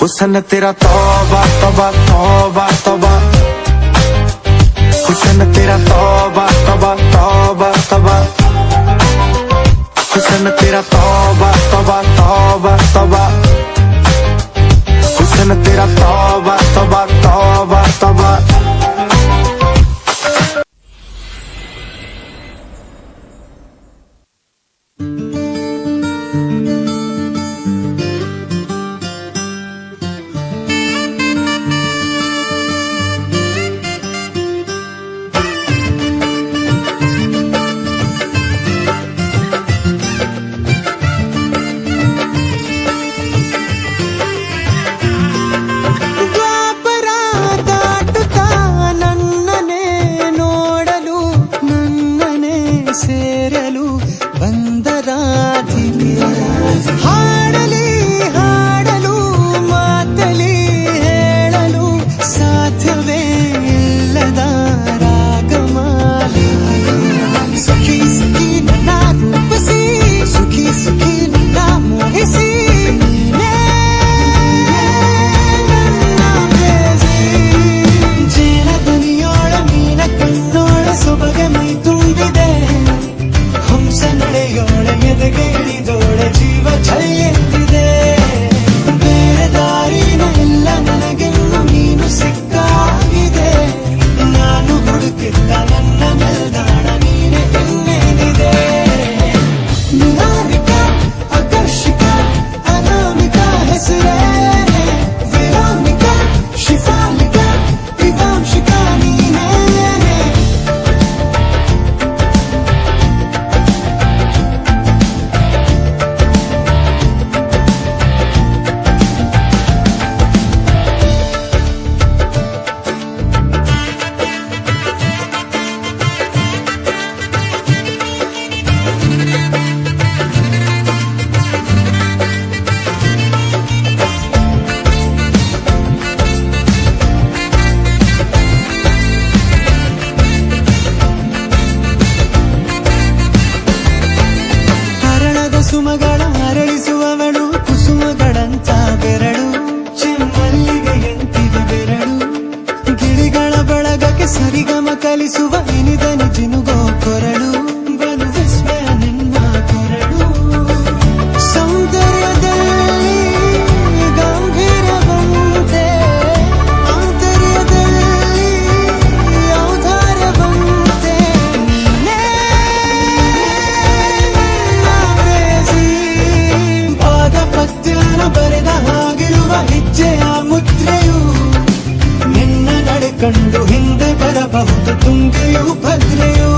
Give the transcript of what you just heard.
हुस्न तेरा तौबा तौबा तौबा तौबा, हुस्न तेरा तौबा तौबा तौबा तौबा, हुस्न तेरा तौबा तौबा तौबा तौबा, हुस्न तेरा तौबा तौबा तौबा तौबा। ಸೇರಲು ಬಂದರಾಧಿಕೆ ಹಾಡಲಿ ಹಾಡಲು ಮಾತಲಿ ಹೇಳಲು ಸಾಧ್ಯವೇ ಇಲ್ಲದ ರಾಗಮಾಲಿ ಸುಖಿ ಸುಖಿ ನನ್ನ ರೂಪಿಸಿ ಸುಖಿ ಸುಖಿ ನನ್ನ ಮೋಹಿಸಿ ಜೇನ ದನಿಯೋಳ ಮೀನ ಕಣ್ಣೋಳ ಸೊಬಗೆ ಮೈ ತುಂಬಿದೆ ಹಂಸ ನಡೆಯೋಳ ಎದೆಗೆ ಇಳಿದೋಳ ಜೀವ ಚೈಯೆಂದಿದೆ ಬೇರೆ ದಾರಿನ ಎಲ್ಲ ನನಗೆನ್ನು ನೀನು ಸಿಕ್ಕಾಗಿದೆ ನಾನು ಹುಡುಕಿದ್ದ ನನ್ನ ನಿಲ್ದಾಣ ನೀನೆ ಇನ್ನೇನಿದೆ ನಿಹಾರಿಕ ಆಕರ್ಷಿಕ ಅನಾಮಿಕ ಹೆಸರೇ ವಿರಾಮಿಕ ಶಿಫಾಲಿಕ ವಿವಾಂಶಿಕ ನೀನೇ ಸುಮಗಳ ಅರಳಿಸುವವಳು ಕುಸುಮಗಳಂತ ಬೆರಳು ಚೆಮ್ಮಲ್ಲಿಗೆಯಂತಿದೆ ಬೆರಳು ಗಿಳಿಗಳ ಬಳಗಕ್ಕೆ ಸರಿಗಮ ಕಲಿಸುವ ಇನಿದನಿ ಜಿನುಗೋ ಕೊರಳು ಬಲು ವಿಸ್ಮಯ ನಿನ್ನ ಕೊರಳು ಸೌಂದರ್ಯದಲ್ಲಿ ಗಂಭೀರವಂತೆ ಆಂತರ್ಯದಲ್ಲಿ ಔದಾರ್ಯವಂತೆ ಪದ್ಯನ ಬರೆದ ಹಾಗಿರುವ ಹೆಜ್ಜೆಯ ಮುದ್ರೆಯು ನಿನ್ನ ನಡೆ ಕಂಡು ಹಿಂದೆ ಬರಬಹುದು ತುಂಗೆಯು ಭದ್ರೆಯು